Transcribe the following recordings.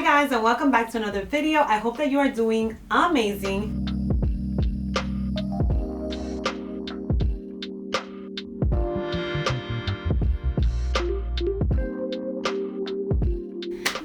Hi guys, and welcome back to another video. I hope that you are doing amazing.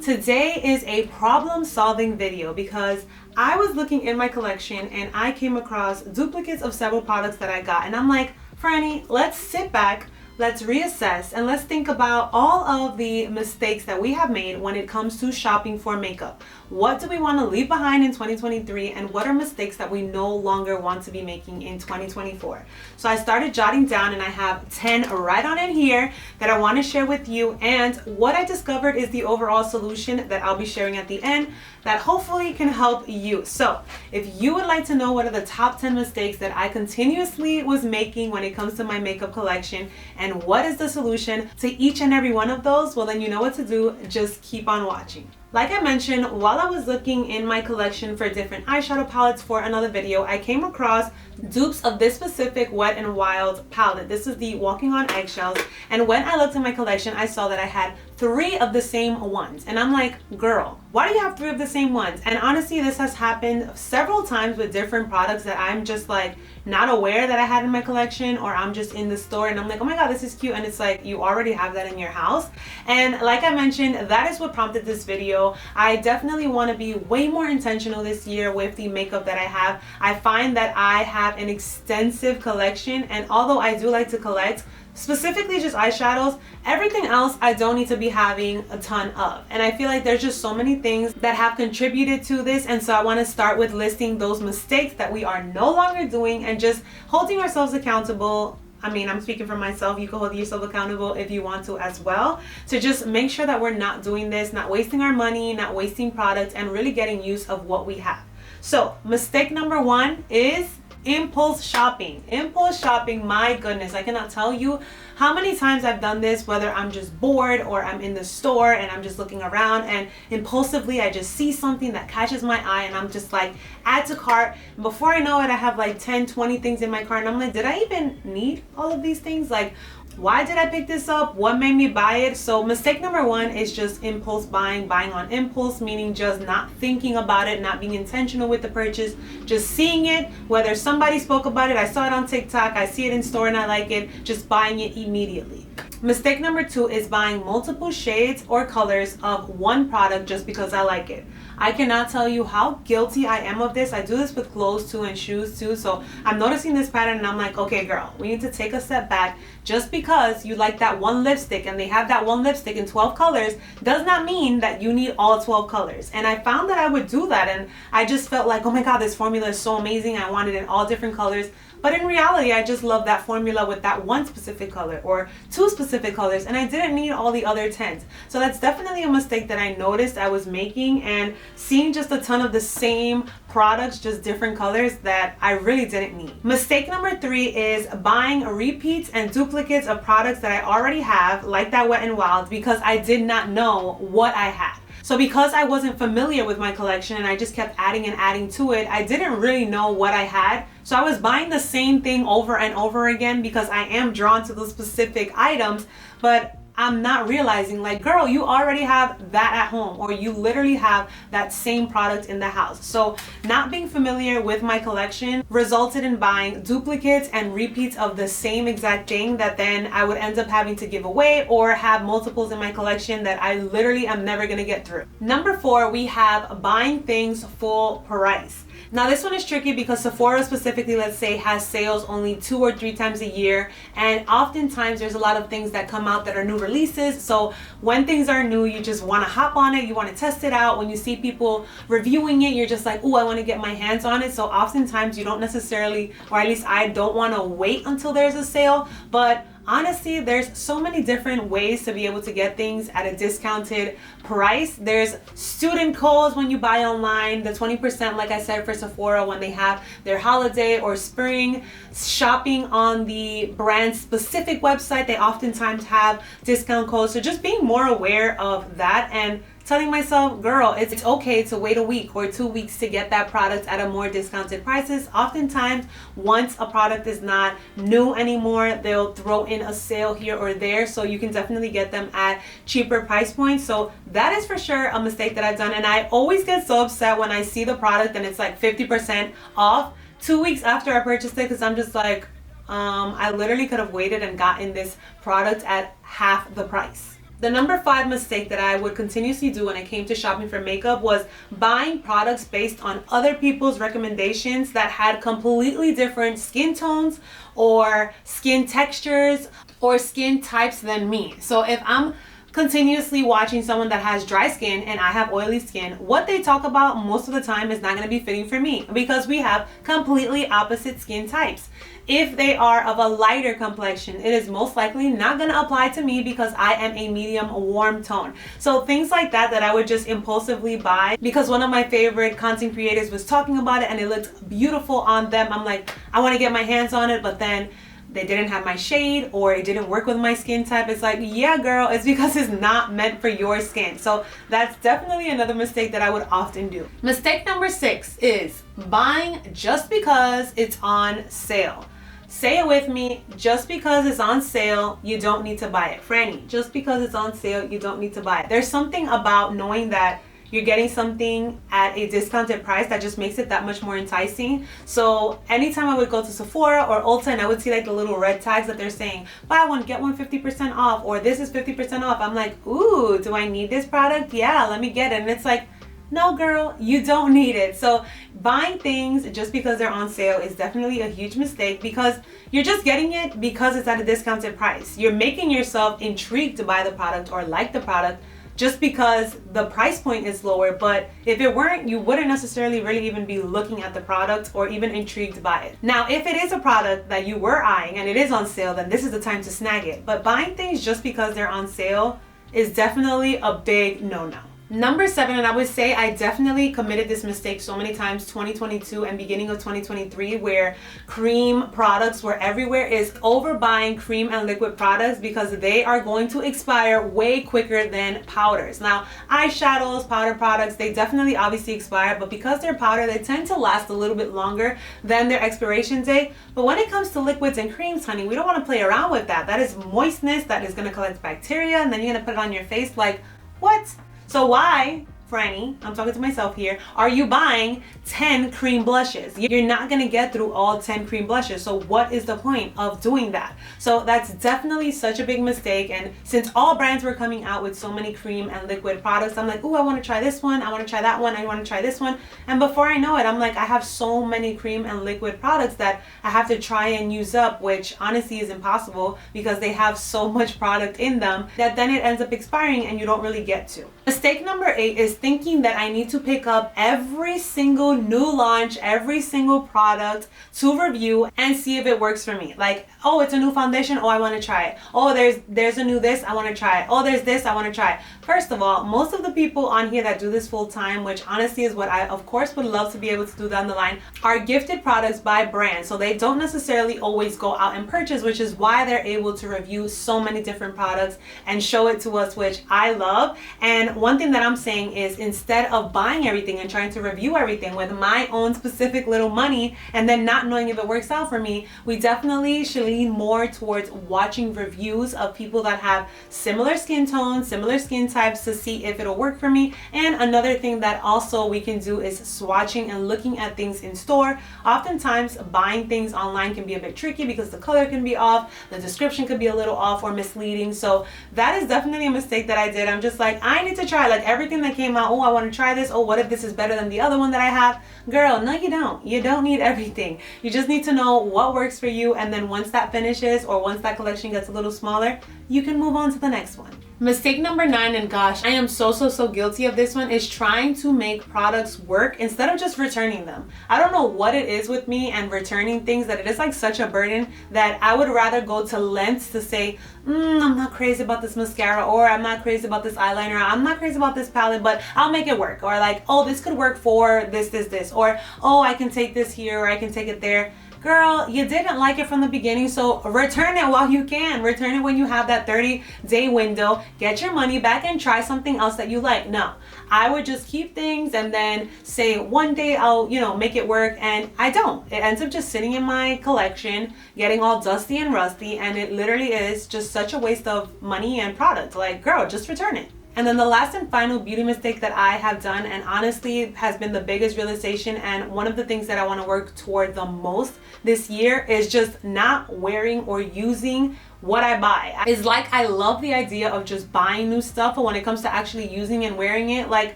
Today is a problem solving video because I was looking in my collection and I came across duplicates of several products that I got, and I'm like, Franny, let's sit back, let's reassess, and let's think about all of the mistakes that we have made when it comes to shopping for makeup. What do we want to leave behind in 2023, and what are mistakes that we no longer want to be making in 2024? So I started jotting down, and I have 10 right on in here that I want to share with you, and what I discovered is the overall solution that I'll be sharing at the end that hopefully can help you. So if you would like to know what are the top 10 mistakes that I continuously was making when it comes to my makeup collection and what is the solution to each and every one of those, well then you know what to do. Just keep on watching. Like I mentioned, while I was looking in my collection for different eyeshadow palettes for another video, I came across dupes of this specific Wet n Wild palette. This is the Walking on Eggshells, and when I looked in my collection, I saw that I had 3 of the same ones, and I'm like, girl, why do you have 3 of the same ones? And honestly, this has happened several times with different products that I'm just like not aware that I had in my collection, or I'm just in the store and I'm like, oh my god, this is cute, and it's like you already have that in your house. And like I mentioned, that is what prompted this video. I definitely want to be way more intentional this year with the makeup that I have. I find that I have an extensive collection, and although I do like to collect specifically just eyeshadows, everything else I don't need to be having a ton of. And I feel like there's just so many things that have contributed to this, and so I want to start with listing those mistakes that we are no longer doing and just holding ourselves accountable. I mean, I'm speaking for myself. You can hold yourself accountable if you want to as well. To just make sure that we're not doing this, not wasting our money, not wasting products, and really getting use of what we have. So mistake number 1 is impulse shopping. Impulse shopping, my goodness, I cannot tell you how many times I've done this, whether I'm just bored or I'm in the store and I'm just looking around and impulsively I just see something that catches my eye and I'm just like, add to cart. And before I know it, I have like 10, 20 things in my cart, and I'm like, did I even need all of these things? Like, why did I pick this up? What made me buy it? So mistake number 1 is just impulse buying, buying on impulse, meaning just not thinking about it, not being intentional with the purchase, just seeing it, whether somebody spoke about it, I saw it on TikTok, I see it in store and I like it, just buying it immediately. Mistake number 2 is buying multiple shades or colors of one product just because I like it. I cannot tell you how guilty I am of this. I do this with clothes too and shoes too. So I'm noticing this pattern and I'm like, okay girl, we need to take a step back. Just because you like that one lipstick and they have that one lipstick in 12 colors does not mean that you need all 12 colors. And I found that I would do that, and I just felt like, oh my god, this formula is so amazing. I want it in all different colors. But in reality, I just love that formula with that one specific color or 2 specific colors, and I didn't need all the other 10s. So that's definitely a mistake that I noticed I was making, and seeing just a ton of the same products, just different colors that I really didn't need. Mistake number 3 is buying repeats and duplicates of products that I already have, like that Wet n Wild, because I did not know what I had. So because I wasn't familiar with my collection and I just kept adding and adding to it, I didn't really know what I had. So I was buying the same thing over and over again because I am drawn to those specific items, but I'm not realizing, like, girl, you already have that at home, or you literally have that same product in the house. So not being familiar with my collection resulted in buying duplicates and repeats of the same exact thing that then I would end up having to give away or have multiples in my collection that I literally am never gonna get through. Number 4, we have buying things full price. Now this one is tricky because Sephora specifically, let's say, has sales only 2 or 3 times a year, and oftentimes there's a lot of things that come out that are new releases. So when things are new, you just want to hop on it, you want to test it out. When you see people reviewing it, you're just like, oh, I want to get my hands on it. So oftentimes you don't necessarily, or at least I don't want to wait until there's a sale. But honestly, there's so many different ways to be able to get things at a discounted price. There's student codes when you buy online, the 20%, like I said, for Sephora when they have their holiday or spring shopping on the brand specific website. They oftentimes have discount codes. So just being more aware of that and telling myself, girl, it's okay to wait a week or 2 weeks to get that product at a more discounted prices. Oftentimes, once a product is not new anymore, they'll throw in a sale here or there, so you can definitely get them at cheaper price points. So that is for sure a mistake that I've done, and I always get so upset when I see the product and it's like 50% off 2 weeks after I purchased it, because I'm just like, I literally could have waited and gotten this product at half the price. The number 5 mistake that I would continuously do when it came to shopping for makeup was buying products based on other people's recommendations that had completely different skin tones or skin textures or skin types than me. So if I'm continuously watching someone that has dry skin and I have oily skin, what they talk about most of the time is not going to be fitting for me because we have completely opposite skin types. If they are of a lighter complexion, it is most likely not going to apply to me because I am a medium warm tone. So things like that I would just impulsively buy because one of my favorite content creators was talking about it and it looked beautiful on them. I'm like, I want to get my hands on it, but then they didn't have my shade or it didn't work with my skin type. It's like, yeah, girl, it's because it's not meant for your skin. So that's definitely another mistake that I would often do. Mistake number 6 is buying just because it's on sale. Say it with me, just because it's on sale, you don't need to buy it. Franny, just because it's on sale, you don't need to buy it. There's something about knowing that you're getting something at a discounted price that just makes it that much more enticing. So anytime I would go to Sephora or Ulta and I would see like the little red tags that they're saying, buy one, get one 50% off, or this is 50% off. I'm like, ooh, do I need this product? Yeah, let me get it. And it's like, no, girl, you don't need it. So buying things just because they're on sale is definitely a huge mistake because you're just getting it because it's at a discounted price. You're making yourself intrigued to buy the product or like the product just because the price point is lower. But if it weren't, you wouldn't necessarily really even be looking at the product or even intrigued by it. Now, if it is a product that you were eyeing and it is on sale, then this is the time to snag it. But buying things just because they're on sale is definitely a big no-no. Number 7, and I would say I definitely committed this mistake so many times 2022 and beginning of 2023 where cream products were everywhere, is overbuying cream and liquid products because they are going to expire way quicker than powders. Now, eyeshadows, powder products, they definitely obviously expire, but because they're powder, they tend to last a little bit longer than their expiration date. But when it comes to liquids and creams, honey, we don't want to play around with that. That is moistness that is going to collect bacteria and then you're going to put it on your face like, what? So why, Franny, I'm talking to myself here, are you buying 10 cream blushes? You're not going to get through all 10 cream blushes. So what is the point of doing that? So that's definitely such a big mistake. And since all brands were coming out with so many cream and liquid products, I'm like, oh, I want to try this one. I want to try that one. I want to try this one. And before I know it, I'm like, I have so many cream and liquid products that I have to try and use up, which honestly is impossible because they have so much product in them that then it ends up expiring and you don't really get to. Mistake number 8 is thinking that I need to pick up every single new launch, every single product to review and see if it works for me. Like, oh, it's a new foundation, oh, I want to try it. Oh, there's a new this, I want to try it. Oh, there's this, I want to try it. First of all, most of the people on here that do this full time, which honestly is what I of course would love to be able to do down the line, are gifted products by brands. So they don't necessarily always go out and purchase, which is why they're able to review so many different products and show it to us, which I love. And one thing that I'm saying is, instead of buying everything and trying to review everything with my own specific little money and then not knowing if it works out for me, we definitely should lean more towards watching reviews of people that have similar skin tones, similar skin types to see if it'll work for me. And another thing that also we can do is swatching and looking at things in store. Oftentimes buying things online can be a bit tricky because the color can be off, the description could be a little off or misleading. So that is definitely a mistake that I did. I'm just like, I need to try like everything that came out. Oh, I want to try this. Oh, what if this is better than the other one that I have? Girl, no, you don't. You don't need everything. You just need to know what works for you, and then once that finishes or once that collection gets a little smaller, you can move on to the next one. Mistake number 9, and gosh, I am so guilty of this one, is trying to make products work instead of just returning them. I don't know what it is with me and returning things that it is like such a burden that I would rather go to lengths to say, I'm not crazy about this mascara, or I'm not crazy about this eyeliner, I'm not crazy about this palette, but I'll make it work. Or like, oh, this could work for this, or oh, I can take this here or I can take it there. girl, you didn't like it from the beginning, so return it while you can. Return it when you have that 30-day window. Get your money back and try something else that you like. No, I would just keep things and then say one day I'll, make it work, and I don't. It ends up just sitting in my collection, getting all dusty and rusty, and it literally is just such a waste of money and product. Like, girl, just return it. And then the last and final beauty mistake that I have done, and honestly has been the biggest realization and one of the things that I want to work toward the most this year, is just not wearing or using what I buy. It's like I love the idea of just buying new stuff, but when it comes to actually using and wearing it, like,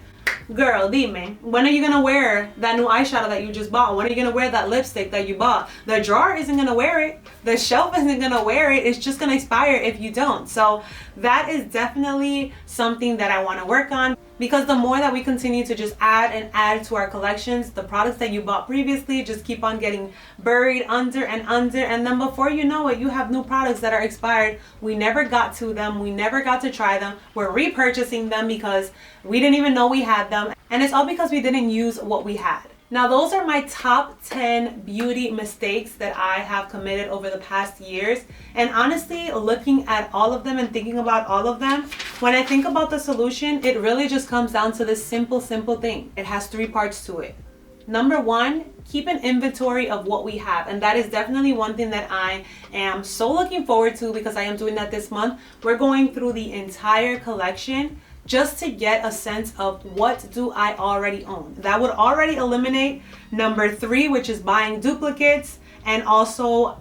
girl, dime, when are you gonna wear that new eyeshadow that you just bought? When are you gonna wear that lipstick that you bought? The drawer isn't gonna wear it. The shelf isn't gonna wear it. It's just gonna expire if you don't. So that is definitely something that I want to work on, because the more that we continue to just add and add to our collections, the products that you bought previously just keep on getting buried under, and then before you know it, you have new products that are expired. We never got to them. We never got to try them. We're repurchasing them because we didn't even know we had them, and it's all because we didn't use what we had. Now, those are my top 10 beauty mistakes that I have committed over the past years. And honestly, looking at all of them and thinking about all of them, when I think about the solution, it really just comes down to this simple thing. It has 3 parts to it. Number 1, keep an inventory of what we have. And that is definitely one thing that I am so looking forward to, because I am doing that this month. We're going through the entire collection just to get a sense of what do I already own. That would already eliminate number 3, which is buying duplicates, and also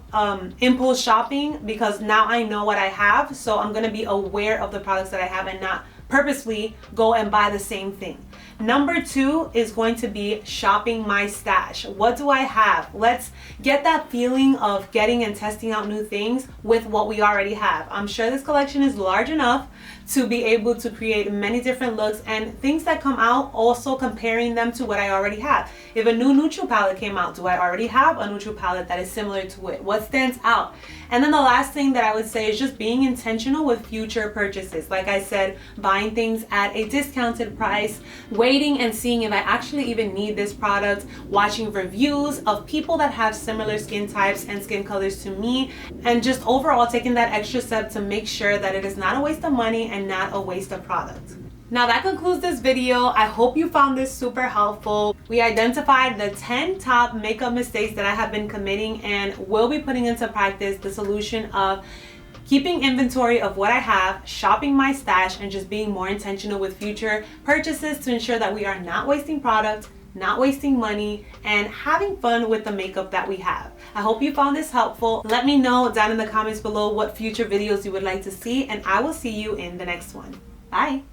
impulse shopping, because now I know what I have, so I'm gonna be aware of the products that I have and not purposely go and buy the same thing. Number 2 is going to be shopping my stash. What do I have? Let's get that feeling of getting and testing out new things with what we already have. I'm sure this collection is large enough to be able to create many different looks and things that come out, also comparing them to what I already have. If a new neutral palette came out, do I already have a neutral palette that is similar to it? What stands out? And then the last thing that I would say is just being intentional with future purchases. Like I said, buying things at a discounted price, waiting and seeing if I actually even need this product, watching reviews of people that have similar skin types and skin colors to me, and just overall taking that extra step to make sure that it is not a waste of money and not a waste of product. Now that concludes this video. I hope you found this super helpful. We identified the 10 top makeup mistakes that I have been committing, and will be putting into practice the solution of keeping inventory of what I have, shopping my stash, and just being more intentional with future purchases to ensure that we are not wasting product, not wasting money, and having fun with the makeup that we have. I hope you found this helpful. Let me know down in the comments below what future videos you would like to see, and I will see you in the next one. Bye.